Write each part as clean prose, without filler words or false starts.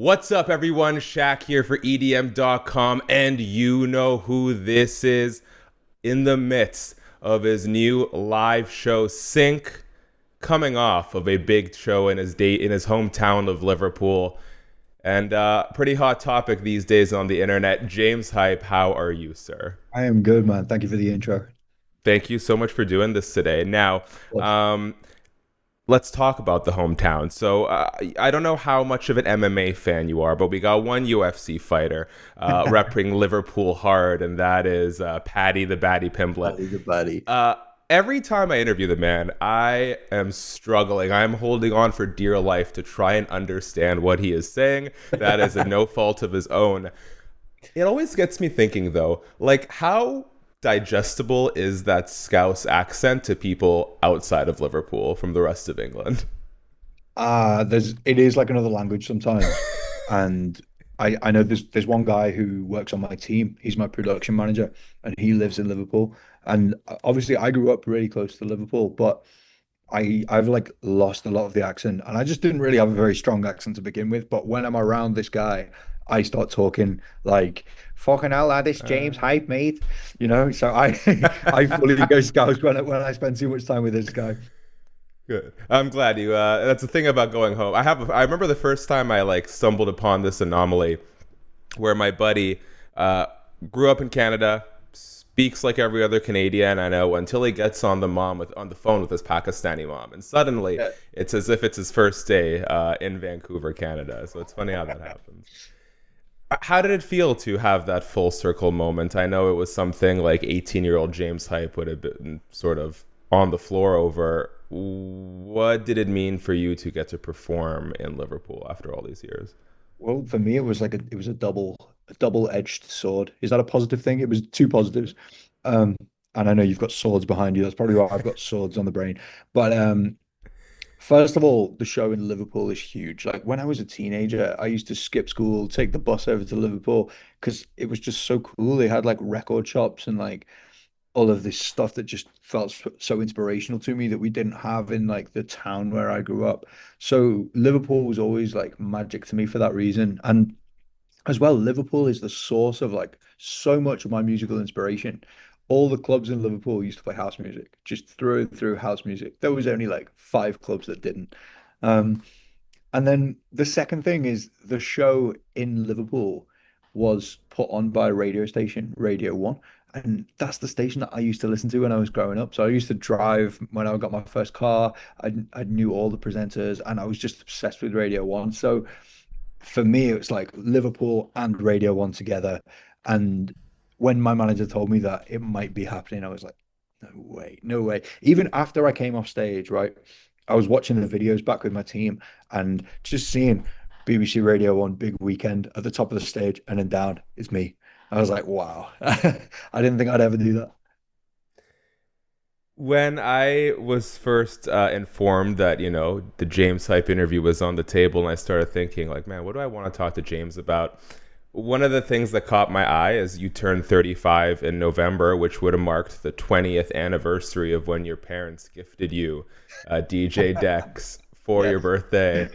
What's up, everyone? Shaq here for EDM.com, and you know who this is. In the midst of his new live show, Sync, coming off of a big show in his hometown of Liverpool, and pretty hot topic these days on the internet. James Hype, how are you, sir? I am good, man. Thank you for the intro. Of Thank you so much for doing this today. Now, course. um, let's talk about the hometown. So I don't know how much of an MMA fan you are, but we got one UFC fighter repping Liverpool hard, and that is Paddy the Baddy Pimblett. Buddy, the buddy. Every time I interview the man, I am struggling. I'm holding on for dear life to try and understand what he is saying. That is a no fault of his own. It always gets me thinking, though, like how digestible is that Scouse accent to people outside of Liverpool from the rest of England? It is like another language sometimes. And I know there's one guy who works on my team. He's my production manager and he lives in Liverpool. And obviously I grew up really close to Liverpool, but I've like lost a lot of the accent and I just didn't really have a very strong accent to begin with. But when I'm around this guy, I start talking like fucking hell, this James Uh, hype, mate. So I I fully go scout when I spend too much time with this guy. Good. I'm glad you. That's the thing about going home. I remember the first time I like stumbled upon this anomaly, where my buddy uh, grew up in Canada, speaks like every other Canadian I know, until he gets on the phone with his Pakistani mom, and suddenly Yeah. it's as if it's his first day in Vancouver, Canada. So it's funny how that happens. How did it feel to have that full circle moment? I know it was something like 18-year-old James Hype would have been sort of on the floor over. What did it mean for you to get to perform in Liverpool after all these years? Well, for me, it was a double-edged sword. Is that a positive thing? It was two positives. Um, and I know you've got swords behind you. That's probably why I've got swords on the brain. But first of all, the show in Liverpool is huge. Like when I was a teenager, I used to skip school, take the bus over to Liverpool because it was just so cool. They had like record shops and like all of this stuff that just felt so inspirational to me that we didn't have in like the town where I grew up. So Liverpool was always like magic to me for that reason. And as well, Liverpool is the source of like so much of my musical inspiration. All the clubs in Liverpool used to play house music, just through and through house music. There was only like five clubs that didn't. Um, and then the second thing is the show in Liverpool was put on by a radio station, Radio One. And that's the station that I used to listen to when I was growing up. So I used to drive when I got my first car. I knew all the presenters and I was just obsessed with Radio One. So for me, it was like Liverpool and Radio One together. And when my manager told me that it might be happening, I was like, no way, no way. Even after I came off stage, right? I was watching the videos back with my team and just seeing BBC Radio One big weekend at the top of the stage and then down is me. I was like, wow. I didn't think I'd ever do that. When I was first informed that, the James Hype interview was on the table, and I started thinking, like, man, what do I want to talk to James about? One of the things that caught my eye is you turned 35 in November, which would have marked the 20th anniversary of when your parents gifted you DJ decks for your Yes. birthday.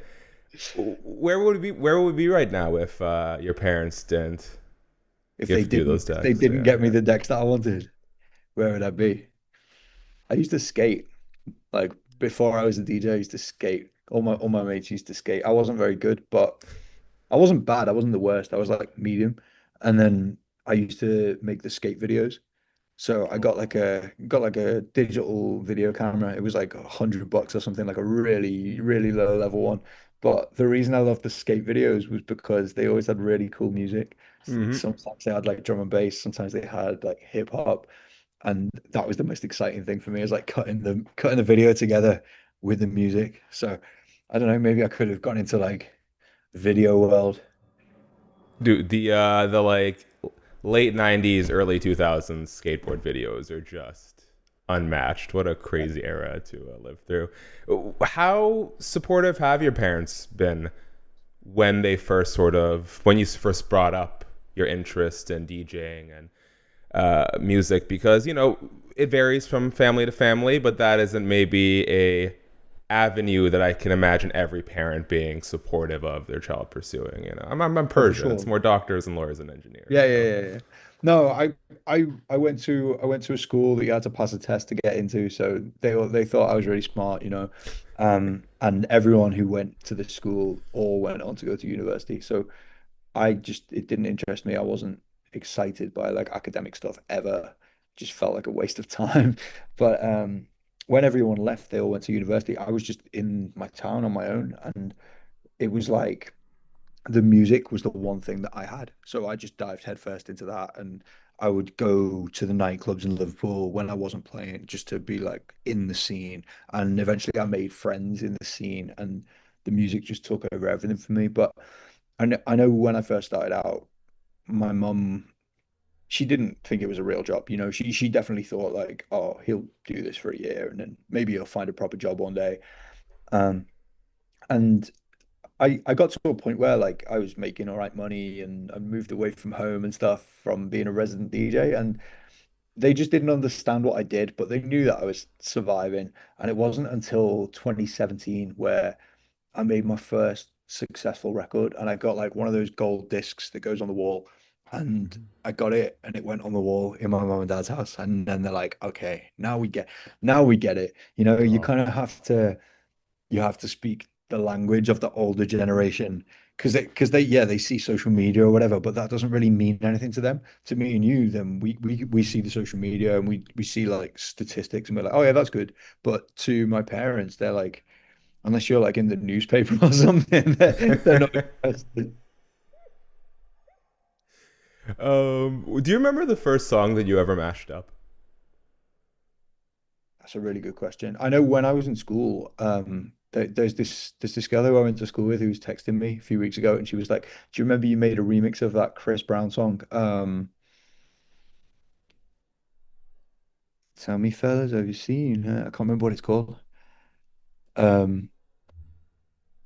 Where would we be right now if your parents didn't If they gift you those didn't, if they decks? didn't Yeah. get me the decks that I wanted, where would I be? I used to skate. Like before I was a DJ, I used to skate. All my mates used to skate. I wasn't very good, but I wasn't bad. I wasn't the worst. I was like medium. And then I used to make the skate videos. So I got like a digital video camera. It was like $100 or something, like a really, really low level one. But the reason I loved the skate videos was because they always had really cool music. Hmm. Sometimes they had like drum and bass, sometimes they had like hip hop. And that was the most exciting thing for me, is like cutting the video together with the music. So I don't know, maybe I could have gone into like video world. Dude, the like late 90s, early 2000s skateboard videos are just unmatched. What a crazy era to live through. How supportive have your parents been when you first brought up your interest in DJing and music? Because, it varies from family to family, but that isn't maybe a avenue that I can imagine every parent being supportive of their child pursuing. You know, I'm Oh, for Persian. It's sure. more doctors and lawyers and engineers. Yeah, yeah, So, yeah, yeah. No, I went to a school that you had to pass a test to get into, so they thought I was really smart, you know. And everyone who went to the school all went on to go to university. So it didn't interest me. I wasn't excited by like academic stuff ever. Just felt like a waste of time. But when everyone left, they all went to university. I was just in my town on my own, and it was like the music was the one thing that I had. So I just dived headfirst into that, and I would go to the nightclubs in Liverpool when I wasn't playing just to be like in the scene. And eventually I made friends in the scene, and the music just took over everything for me. But I know when I first started out, my mum, she didn't think it was a real job. You know, she definitely thought like, oh, he'll do this for a year and then maybe he'll find a proper job one day. Um, and I got to a point where like I was making all right money and I moved away from home and stuff from being a resident DJ, and they just didn't understand what I did, but they knew that I was surviving. And it wasn't until 2017 where I made my first successful record, and I got like one of those gold discs that goes on the wall, and I got it and it went on the wall in my mom and dad's house, and then they're like, okay, now we get it. You know, you oh, kind of have to speak the language of the older generation because they yeah, they see social media or whatever, but that doesn't really mean anything to them. To me and you, then we see the social media and we see like statistics and we're like, oh yeah, that's good. But to my parents, they're like, unless you're like in the newspaper or something, they're not interested. do you remember the first song that you ever mashed up? That's a really good question. I know when I was in school, there's this girl who I went to school with who was texting me a few weeks ago, and she was like, "Do you remember you made a remix of that Chris Brown song? Tell me, fellas, have you seen her?" I can't remember what it's called. Um,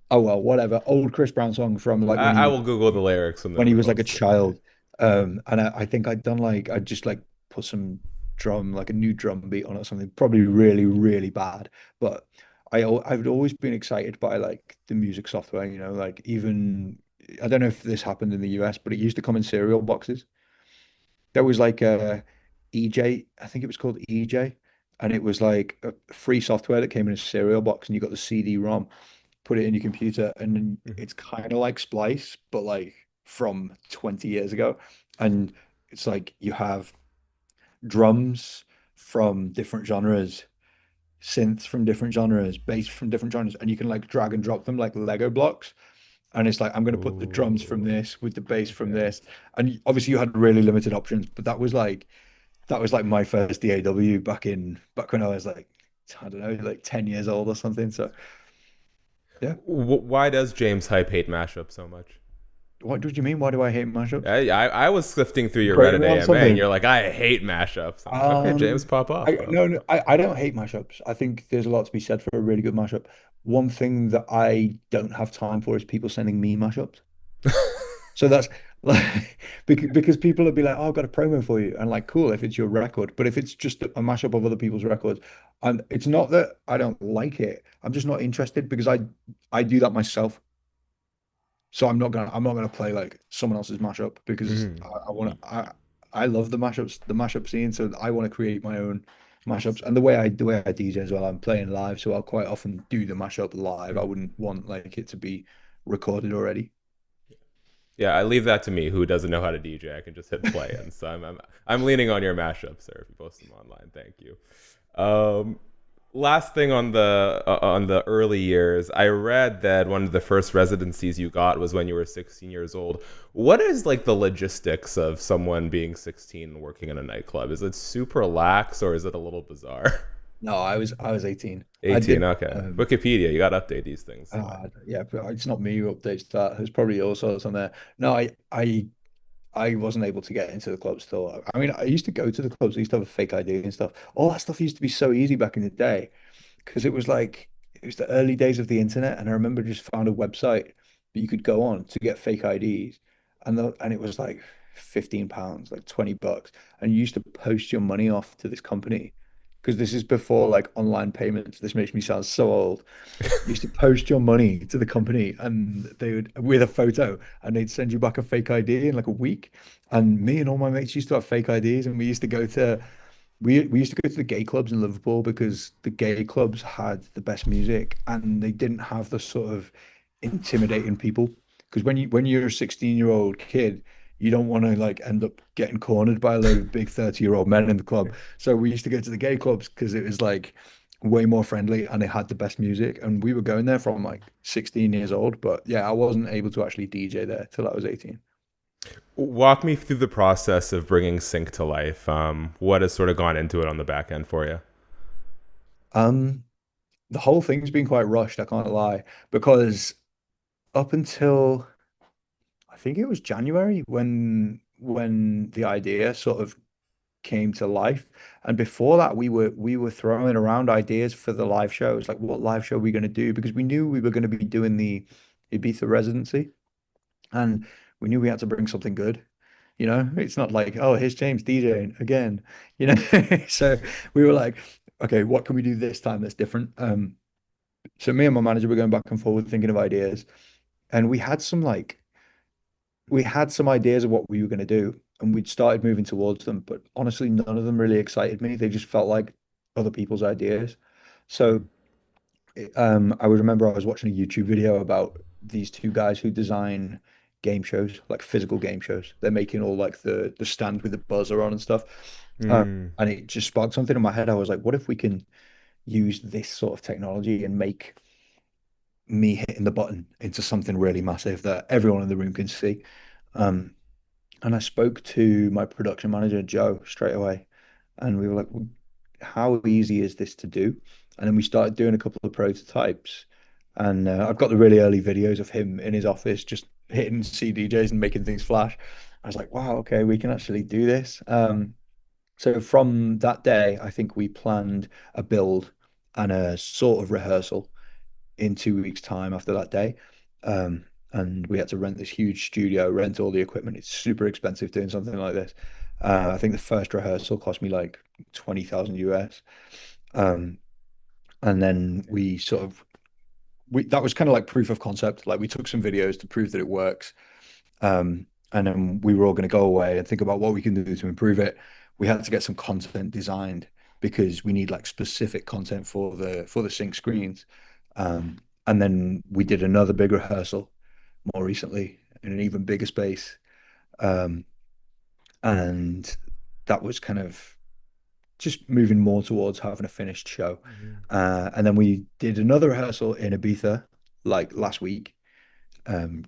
oh well, whatever. Old Chris Brown song from like when I he will Google the lyrics and then when he was like a repost it. child. And I think I'd done like I just like put some drum, like a new drum beat on it or something, probably really, really bad. But I've always been excited by like the music software, you know, like even I don't know if this happened in the US, but it used to come in cereal boxes. There was like a EJ, I think it was called EJ, and it was like a free software that came in a cereal box, and you got the CD-ROM, put it in your computer, and then Mhm. it's kind of like Splice, but like from 20 years ago. And it's like you have drums from different genres, synths from different genres, bass from different genres, and you can like drag and drop them like Lego blocks. And it's like, I'm going to put the drums from Oh, this with the bass from okay. this. And obviously you had really limited options, but that was like my first DAW back when I was like, I don't know, like 10 years old or something. So yeah. Why does James Hype hate mashup so much? What do you mean? Why do I hate mashups? I was sifting through your Quoting Reddit me on AMA and something. you're like, I hate mashups. I'm like, okay, James, Um, pop off, I bro. no, no, I don't hate mashups. I think there's a lot to be said for a really good mashup. One thing that I don't have time for is people sending me mashups. So that's like because people will be like, "Oh, I've got a promo for you," and like, cool if it's your record, but if it's just a mashup of other people's records, and it's not that I don't like it, I'm just not interested because I do that myself. So I'm not gonna play like someone else's mashup because Mhm. I want to I love the mashup scene, so I want to create my own mashups. And the way I DJ as well, I'm playing live, so I'll quite often do the mashup live. I wouldn't want like it to be recorded already. Yeah, I leave that to me, who doesn't know how to DJ. I can just hit play, and so I'm leaning on your mashup, sir. If you post them online, thank you. Um, last thing on the early years, I read that one of the first residencies you got was when you were 16 years old. What is like the logistics of someone being 16 and working in a nightclub? Is it super lax or is it a little bizarre? No, I was 18. I 18, did okay. Wikipedia, you got to update these things. yeah, but it's not me who updates that. There's probably all sorts on there. No, I wasn't able to get into the clubs still. I mean, I used to go to the clubs. I used to have a fake ID and stuff. All that stuff used to be so easy back in the day because it was the early days of the internet, and I remember just found a website that you could go on to get fake IDs, and it was like £15, like $20, and you used to post your money off to this company, because this is before like online payments. This makes me sound so old. You used to post your money to the company and they would with a photo and they'd send you back a fake ID in like a week. And me and all my mates used to have fake IDs and we used to go to the gay clubs in Liverpool because the gay clubs had the best music and they didn't have the sort of intimidating people. Because when you're a 16-year-old kid, you don't want to like end up getting cornered by a load of big 30-year-old men in the club. So we used to go to the gay clubs because it was like way more friendly and they had the best music. And we were going there from like 16 years old. But yeah, I wasn't able to actually DJ there till I was 18. Walk me through the process of bringing Sync to life. What has sort of gone into it on the back end for you? Um, the whole thing's been quite rushed, I can't lie, because up until I think it was January when the idea sort of came to life. And before that, we were throwing around ideas for the live shows, like what live show are we going to do? Because we knew we were going to be doing the Ibiza residency, and we knew we had to bring something good. It's not like, oh, here's James DJing again, you know. So we were like, okay, what can we do this time that's different? So me and my manager were going back and forward thinking of ideas, and we had some ideas of what we were going to do, and we'd started moving towards them. But honestly, none of them really excited me. They just felt like other people's ideas. So I would remember I was watching a YouTube video about these two guys who design game shows, like physical game shows. They're making all like the stand with the buzzer on and stuff. Mm. And it just sparked something in my head. I was like, what if we can use this sort of technology and make me hitting the button into something really massive that everyone in the room can see? Um, And I spoke to my production manager, Joe, straight away. And we were like, "Well, how easy is this to do?" And then we started doing a couple of prototypes. And I've got the really early videos of him in his office just hitting CDJs and making things flash. I was like, wow, okay, we can actually do this. So from that day, I think we planned a build and a sort of rehearsal in 2 weeks' time after that day. And we had to rent this huge studio, rent all the equipment. It's super expensive doing something like this. I think the first rehearsal cost me like 20,000 US. Um, and then we sort of we that was kind of like proof of concept. Like we took some videos to prove that it works. And then we were all going to go away and think about what we can do to improve it. We had to get some content designed because we need like specific content for the sync screens. And then we did another big rehearsal more recently in an even bigger space. Um, and that was kind of just moving more towards having a finished show. Mhm. And then we did another rehearsal in Ibiza like last week,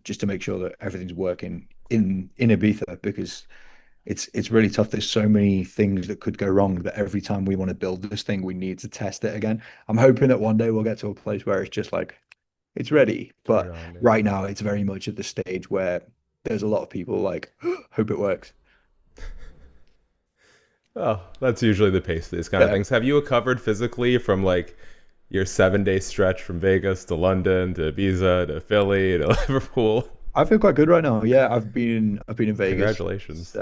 just to make sure that everything's working in Ibiza because it's really tough. There's so many things that could go wrong that every time we want to build this thing, we need to test it again. I'm hoping that one day we'll get to a place where it's just like it's ready. Turn But on, yeah. right now, it's very much at the stage where there's a lot of people like hope it works. Oh, that's usually the pace of these kind of Yeah, things. Have you recovered physically from like your 7 day stretch from Vegas to London to Ibiza to Philly to Liverpool? I feel quite good right now. Yeah, I've been in Vegas Congratulations.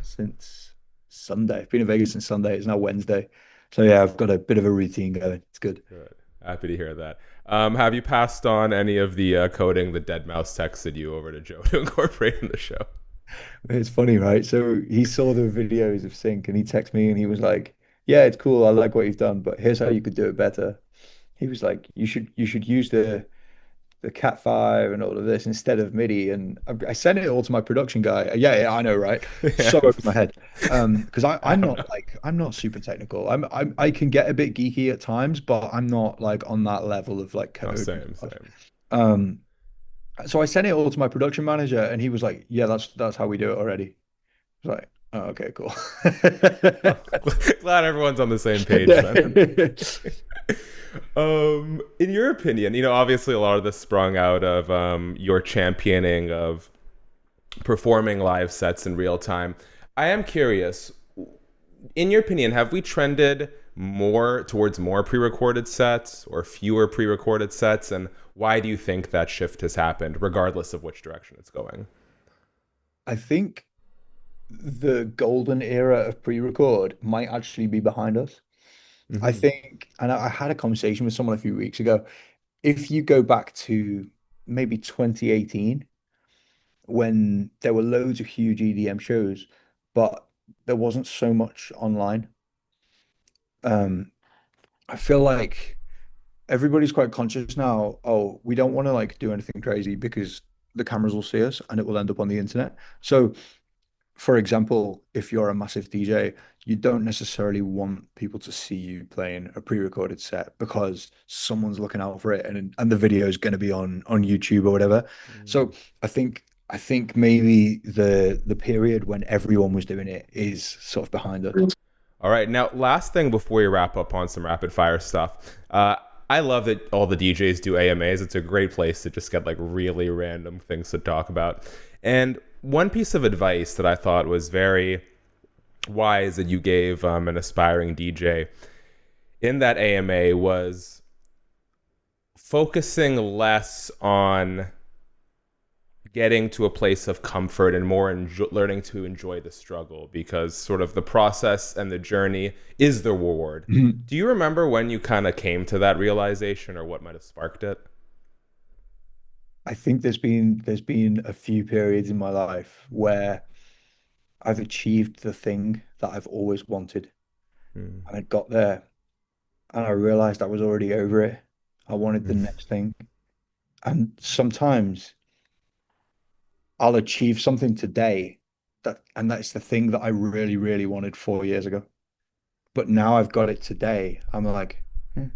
since Sunday. I've been in Vegas since Sunday. It's now Wednesday. So yeah, I've got a bit of a routine going. It's good. Good. Happy to hear that. Have you passed on any of the coding that Deadmau5 texted you over to Joe to incorporate in the show? It's funny, right? So he saw the videos of Sync and he texted me and he was like, "Yeah, it's cool. I like what you've done, but here's how you could do it better." He was like, "You should use the Cat 5 and all of this instead of MIDI." And I sent it all to my production guy. Yeah, yeah, I know, right? Yeah. So over my head. Because I I'm don't not know. like I'm not super technical. I can get a bit geeky at times, but I'm not like on that level of like No, code and same, stuff. same. Um, so I sent it all to my production manager, and he was like, "Yeah, that's how we do it already." I was like, "Oh, okay, cool." Oh, glad everyone's on the same page then. Yeah. In your opinion, obviously a lot of this sprung out of your championing of performing live sets in real time. I am curious, in your opinion, have we trended more towards more pre-recorded sets or fewer pre-recorded sets, and why do you think that shift has happened, regardless of which direction it's going? I think the golden era of pre-record might actually be behind us. I Hmm. think, and I had a conversation with someone a few weeks ago. If you go back to maybe 2018, when there were loads of huge EDM shows, but there wasn't so much online. Um, I feel like everybody's quite conscious now. Oh, we don't want to like do anything crazy because the cameras will see us and it will end up on the internet. So, for example, if you're a massive DJ, you don't necessarily want people to see you playing a pre-recorded set because someone's looking out for it and the video is going to be on YouTube or whatever. So I think maybe the period when everyone was doing it is sort of behind us. All right. Now, last thing before we wrap up on some rapid fire stuff. I love that all the DJs do AMAs. It's a great place to just get like really random things to talk about. And one piece of advice that I thought was very wise that you gave an aspiring DJ in that AMA was focusing less on getting to a place of comfort and more learning to enjoy the struggle, because sort of the process and the journey is the reward. Mhm. Do you remember when you kind of came to that realization or what might have sparked it? I think there's been a few periods in my life where I've achieved the thing that I've always wanted, Hmm. and I got there and I realized I was already over it. I wanted the next thing. And sometimes I'll achieve something today and that's the thing that I really, really wanted 4 years ago. But now I've got it today. I'm like, "Hmm."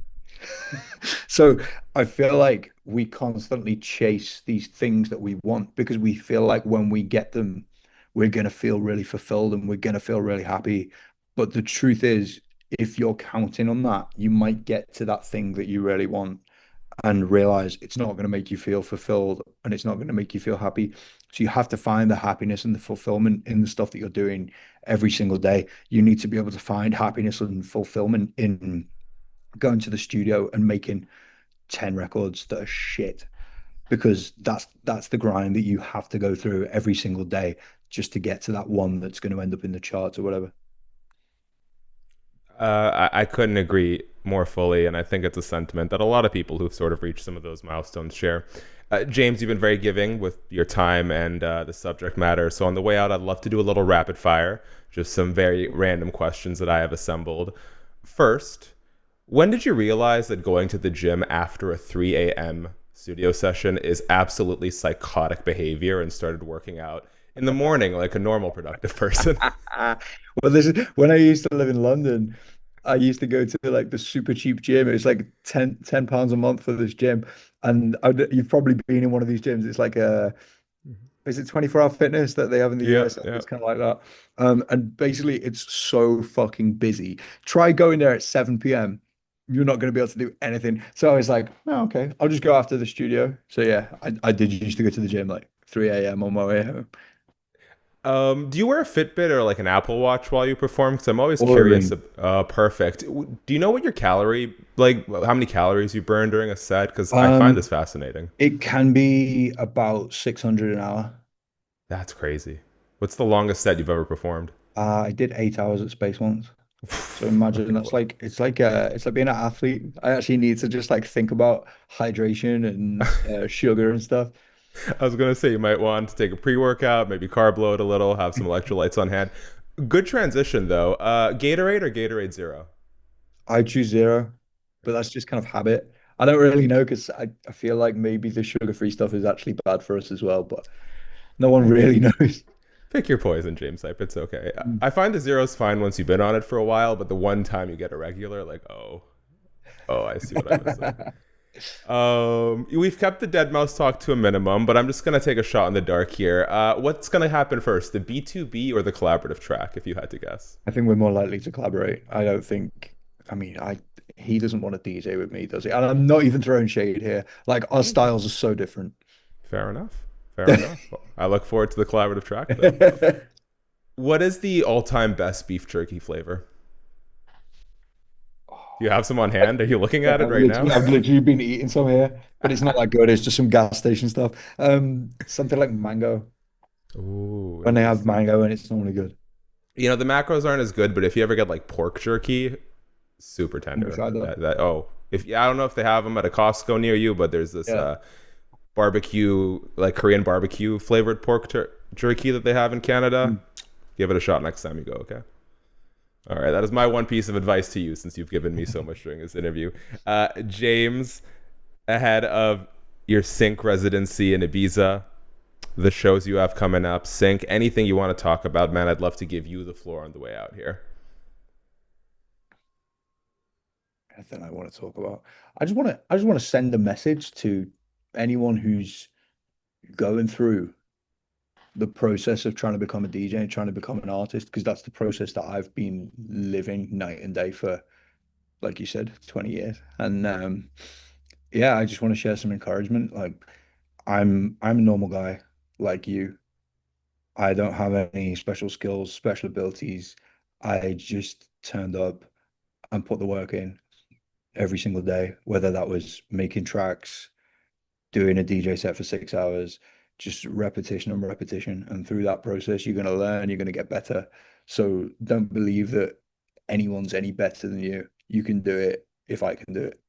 So I feel like we constantly chase these things that we want because we feel like when we get them, we're going to feel really fulfilled and we're going to feel really happy. But the truth is, if you're counting on that, you might get to that thing that you really want and realize it's not going to make you feel fulfilled and it's not going to make you feel happy. So you have to find the happiness and the fulfillment in the stuff that you're doing every single day. You need to be able to find happiness and fulfillment in going to the studio and making 10 records that are shit because that's the grind that you have to go through every single day just to get to that one that's going to end up in the charts or whatever. I couldn't agree more fully, and I think it's a sentiment that a lot of people who've sort of reached some of those milestones share. James, you've been very giving with your time and the subject matter. So on the way out, I'd love to do a little rapid fire, just some very random questions that I have assembled. First, when did you realize that going to the gym after a 3 a.m. studio session is absolutely psychotic behavior and started working out in the morning like a normal productive person? Well, this is when I used to live in London. I used to go to like the super cheap gym. It was like £10 a month for this gym. And you've probably been in one of these gyms. It's like is it 24-hour fitness that they have in the Yeah, US? yeah. It's kind of like that. And basically it's so fucking busy. Try going there at 7 p.m. You're not going to be able to do anything. So I was like, oh, okay, I'll just go after the studio. So yeah, I did used to go to the gym like 3 a.m. on my way home. Do you wear a Fitbit or like an Apple Watch while you perform? Because I'm always Or a curious. ring. Perfect. Do you know what your calorie, like how many calories you burn during a set? Because I find Um, this fascinating. it can be about 600 an hour. That's crazy. What's the longest set you've ever performed? I did 8 hours at Space once. So imagine that's like it's like being an athlete. I actually need to just like think about hydration and sugar and stuff. I was gonna say you might want to take a pre-workout, maybe carb load a little, have some electrolytes on hand. Good transition though. Gatorade or Gatorade Zero? I choose zero, but that's just kind of habit. I don't really know because I feel like maybe the sugar-free stuff is actually bad for us as well, but no one really knows. Pick your poison, James Hype. It's okay. I find the zero's fine once you've been on it for a while, but the one time you get a regular, like, oh, I see what I'm missing. We've kept the Dead Mouse talk to a minimum, but I'm just gonna take a shot in the dark here. What's gonna happen first, the B2B or the collaborative track, if you had to guess? I think we're more likely to collaborate. I don't think, I mean, he doesn't want to DJ with me, does he? And I'm not even throwing shade here. Like our styles are so different. Fair enough. Fair enough. Well, I look forward to the collaborative track then. What is the all-time best beef jerky flavor? Do you have some on hand? Are you looking Yeah, at it right now? I've literally been eating some here, but it's not that good. It's just some gas station stuff. Something like mango. Ooh, When they have interesting. mango and it's normally good. You know, the macros aren't as good, but if you ever get like pork jerky, super Never tender. tried that. If I don't know if they have them at a Costco near you, but there's this Yeah. barbecue, like Korean barbecue flavored jerky that they have in Canada. Mm. Give it a shot next time you go, okay? All right, that is my one piece of advice to you since you've given me so much during this interview. James, ahead of your sync residency in Ibiza, the shows you have coming up, sync, anything you want to talk about, man, I'd love to give you the floor on the way out here. Anything I want to talk about. I just want to send a message to anyone who's going through the process of trying to become a DJ and trying to become an artist, because that's the process that I've been living night and day for, like you said, 20 years. And yeah, I just want to share some encouragement. Like I'm a normal guy like you. I don't have any special skills, special abilities. I just turned up and put the work in every single day, whether that was making tracks, doing a DJ set for 6 hours, just repetition and repetition. And through that process, you're going to learn, you're going to get better. So don't believe that anyone's any better than you. You can do it if I can do it.